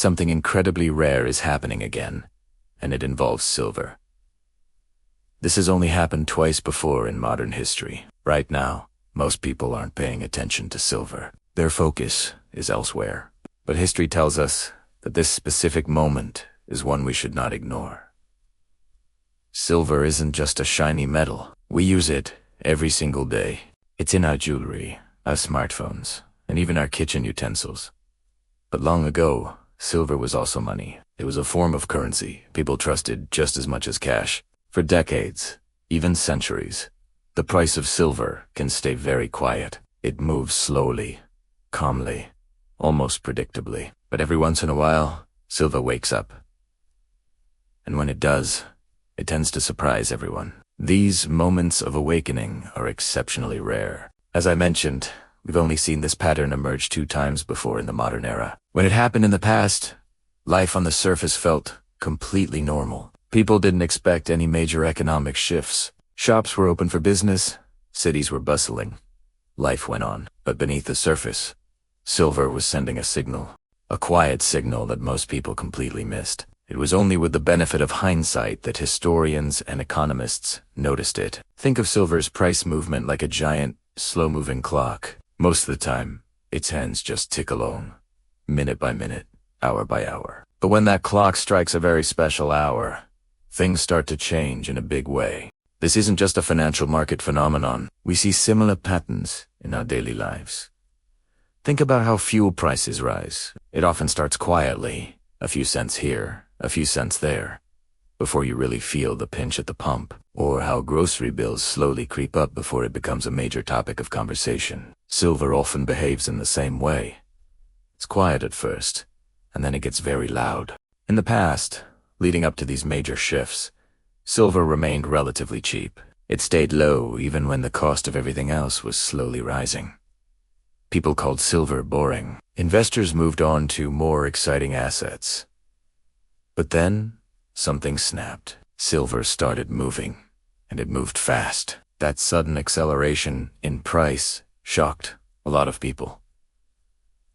something incredibly rare is happening again, and it involves silver. This has only happened twice before in modern history. Right now, most people aren't paying attention to silver. Their focus is elsewhere. But history tells us that this specific moment is one we should not ignore. Silver isn't just a shiny metal. We use it every single day. It's in our jewelry, our smartphones, and even our kitchen utensils. But long ago, silver was also money. It was a form of currency people trusted just as much as cash. For decades, even centuries, the price of silver can stay very quiet. It moves slowly, calmly, almost predictably. But every once in a while, silver wakes up. And when it does, it tends to surprise everyone. These moments of awakening are exceptionally rare. As I mentioned, we've only seen this pattern emerge 2 times before in the modern era. When it happened in the past, life on the surface felt completely normal. People didn't expect any major economic shifts. Shops were open for business, cities were bustling. Life went on. But beneath the surface, silver was sending a signal. A quiet signal that most people completely missed. It was only with the benefit of hindsight that historians and economists noticed it. Think of silver's price movement like a giant, slow-moving clock. Most of the time, its hands just tick along, minute by minute, hour by hour. But when that clock strikes a very special hour, things start to change in a big way. This isn't just a financial market phenomenon. We see similar patterns in our daily lives. Think about how fuel prices rise. It often starts quietly, a few cents here, a few cents there, before you really feel the pinch at the pump. Or how grocery bills slowly creep up before it becomes a major topic of conversation. Silver often behaves in the same way. It's quiet at first, and then it gets very loud. In the past, leading up to these major shifts, silver remained relatively cheap. It stayed low even when the cost of everything else was slowly rising. People called silver boring. Investors moved on to more exciting assets. But then, something snapped. Silver started moving, and it moved fast. That sudden acceleration in price shocked a lot of people.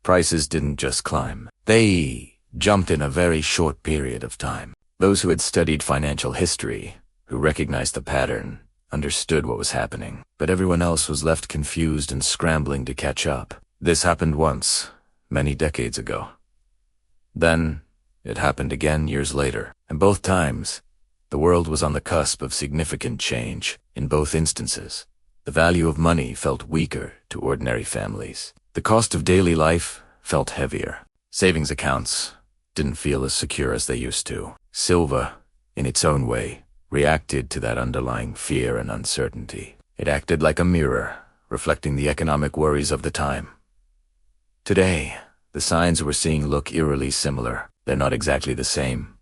Prices didn't just climb. They jumped in a very short period of time. Those who had studied financial history, who recognized the pattern, understood what was happening. But everyone else was left confused and scrambling to catch up. This happened once, many decades ago. Then, it happened again years later. And both times, the world was on the cusp of significant change. In both instances, the value of money felt weaker to ordinary families. The cost of daily life felt heavier. Savings accounts didn't feel as secure as they used to. Silver, in its own way, reacted to that underlying fear and uncertainty. It acted like a mirror, reflecting the economic worries of the time. Today, the signs we're seeing look eerily similar. They're not exactly the same.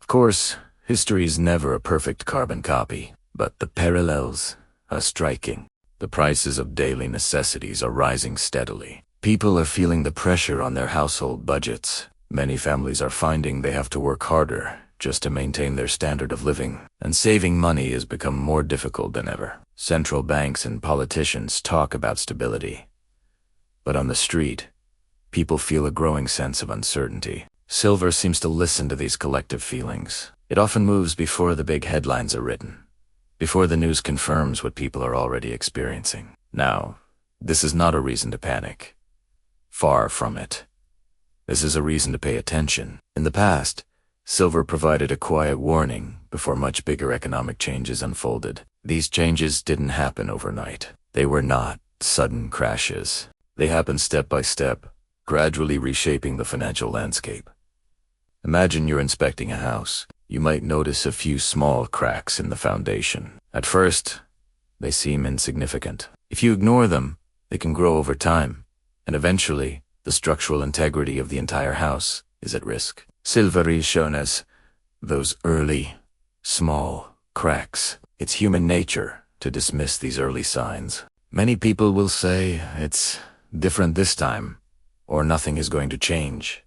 Of course, history is never a perfect carbon copy, but the parallels are striking. The prices of daily necessities are rising steadily. People are feeling the pressure on their household budgets. Many families are finding they have to work harder just to maintain their standard of living, and saving money has become more difficult than ever. Central banks and politicians talk about stability, but on the street, people feel a growing sense of uncertainty. Silver seems to listen to these collective feelings. It often moves before the big headlines are written, before the news confirms what people are already experiencing. Now, this is not a reason to panic. Far from it. This is a reason to pay attention. In the past, silver provided a quiet warning before much bigger economic changes unfolded. These changes didn't happen overnight. They were not sudden crashes. They happened step by step, gradually reshaping the financial landscape. Imagine you're inspecting a house. You might notice a few small cracks in the foundation. At first, they seem insignificant. If you ignore them, they can grow over time, and eventually, the structural integrity of the entire house is at risk. Silver is shown as those early, small cracks. It's human nature to dismiss these early signs. Many people will say it's different this time, or nothing is going to change.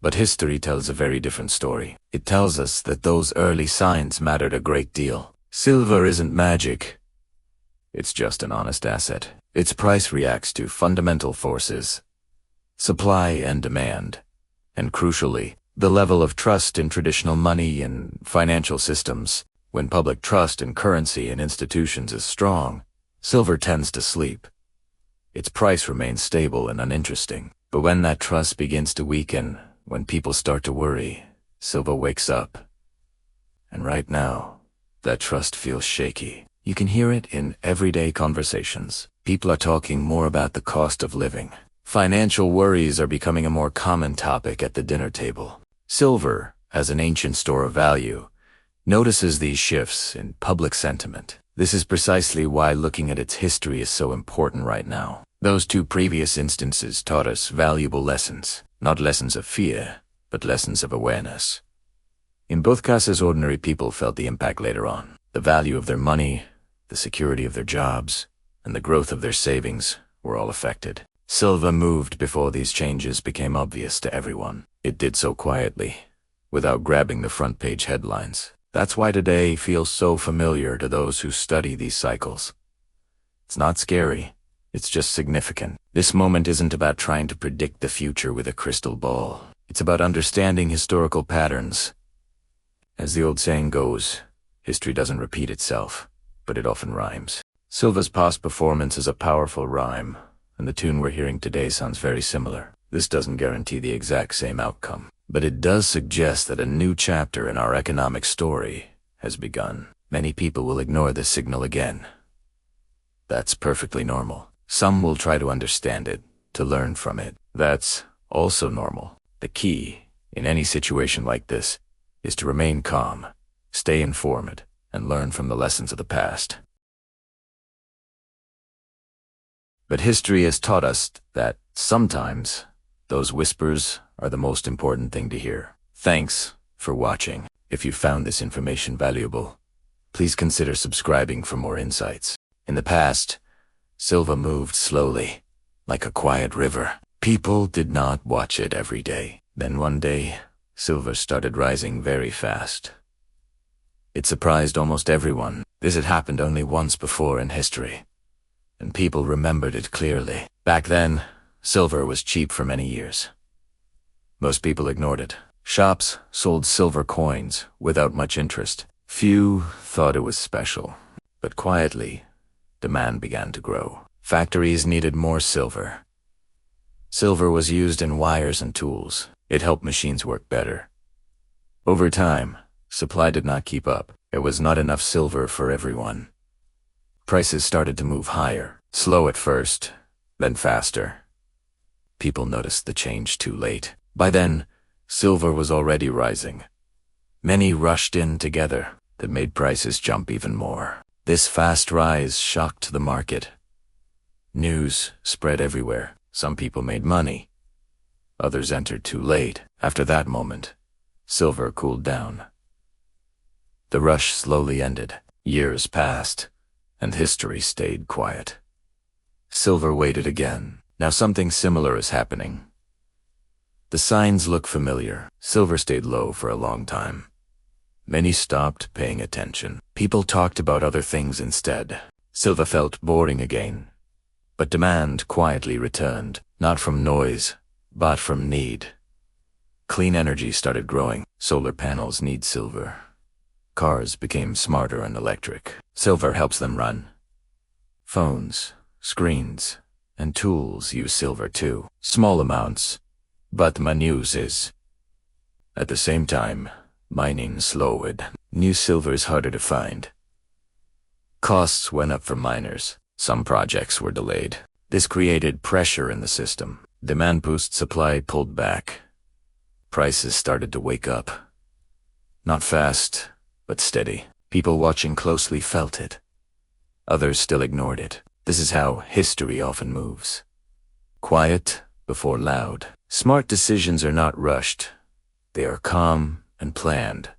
But history tells a very different story. It tells us that those early signs mattered a great deal. Silver isn't magic. It's just an honest asset. Its price reacts to fundamental forces, supply and demand, And crucially, the level of trust in traditional money and financial systems. When public trust in currency and institutions is strong, silver tends to sleep. Its price remains stable and uninteresting. But when that trust begins to weaken, when people start to worry, silver wakes up. And right now, that trust feels shaky. You can hear it in everyday conversations. People are talking more about the cost of living. Financial worries are becoming a more common topic at the dinner table. Silver, as an ancient store of value, notices these shifts in public sentiment. This is precisely why looking at its history is so important right now. Those two previous instances taught us valuable lessons, not lessons of fear, but lessons of awareness. In both cases, ordinary people felt the impact later on. The value of their money, the security of their jobs, and the growth of their savings were all affected. Silver moved before these changes became obvious to everyone. It did so quietly, without grabbing the front page headlines. That's why today feels so familiar to those who study these cycles. It's not scary, it's just significant. This moment isn't about trying to predict the future with a crystal ball. It's about understanding historical patterns. As the old saying goes, history doesn't repeat itself, but it often rhymes. Silver's past performance is a powerful rhyme, and the tune we're hearing today sounds very similar. This doesn't guarantee the exact same outcome, but it does suggest that a new chapter in our economic story has begun. Many people will ignore this signal again. That's perfectly normal. Some will try to understand it, to learn from it. That's also normal. The key, in any situation like this, is to remain calm, stay informed, and learn from the lessons of the past. But history has taught us that sometimes those whispers are the most important thing to hear. Thanks for watching. If you found this information valuable, please consider subscribing for more insights. In the past, silver moved slowly, like a quiet river. People did not watch it every day. Then one day, silver started rising very fast. It surprised almost everyone. This had happened only once before in history, and people remembered it clearly. Back then, silver was cheap for many years. Most people ignored it. Shops sold silver coins without much interest. Few thought it was special, but quietly, demand began to grow. Factories needed more silver. Silver was used in wires and tools. It helped machines work better. Over time, supply did not keep up. There was not enough silver for everyone. Prices started to move higher, slow at first, then faster. People noticed the change too late. By then, silver was already rising. Many rushed in together. That made prices jump even more. This fast rise shocked the market. News spread everywhere. Some people made money. Others entered too late. After that moment, silver cooled down. The rush slowly ended. Years passed, and history stayed quiet. Silver waited again. Now something similar is happening. The signs look familiar. Silver stayed low for a long time. Many stopped paying attention. People talked about other things instead. Silver felt boring again. But demand quietly returned, not from noise, but from need. Clean energy started growing. Solar panels need silver. Cars became smarter and electric. Silver helps them run. Phones, screens, and tools use silver too. Small amounts, but man uses. At the same time, mining slowed. New silver is harder to find. Costs went up for miners. Some projects were delayed. This created pressure in the system. Demand boosted, supply pulled back. Prices started to wake up. Not fast, but steady. People watching closely felt it. Others still ignored it. This is how history often moves. Quiet before loud. Smart decisions are not rushed. They are calm and planned.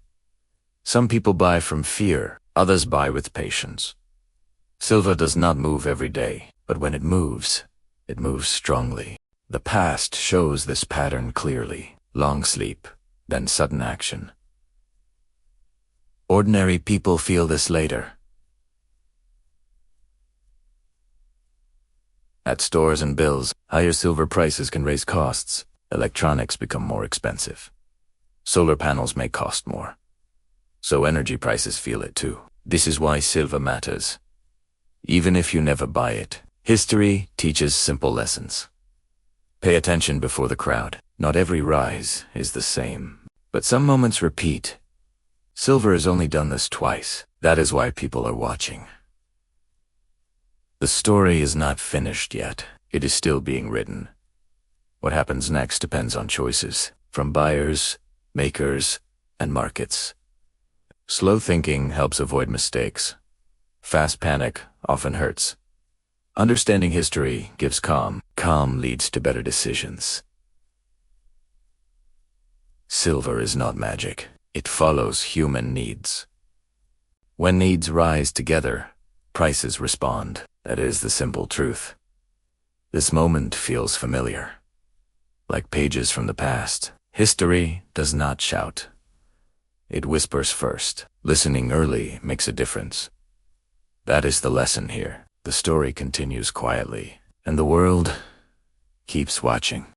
Some people buy from fear, others buy with patience. Silver does not move every day, but when it moves strongly. The past shows this pattern clearly. Long sleep, then sudden action. Ordinary people feel this later. At stores and bills, higher silver prices can raise costs. Electronics become more expensive. Solar panels may cost more. So energy prices feel it too. This is why silver matters. Even if you never buy it, history teaches simple lessons. Pay attention before the crowd. Not every rise is the same, but some moments repeat. Silver has only done this twice. That is why people are watching. The story is not finished yet. It is still being written. What happens next depends on choices, from buyers, makers, and markets. Slow thinking helps avoid mistakes. Fast panic often hurts. Understanding history gives calm. Calm leads to better decisions. Silver is not magic. It follows human needs. When needs rise together, prices respond. That is the simple truth. This moment feels familiar. Like pages from the past, history does not shout. It whispers first. Listening early makes a difference. That is the lesson here. The story continues quietly, and the world keeps watching.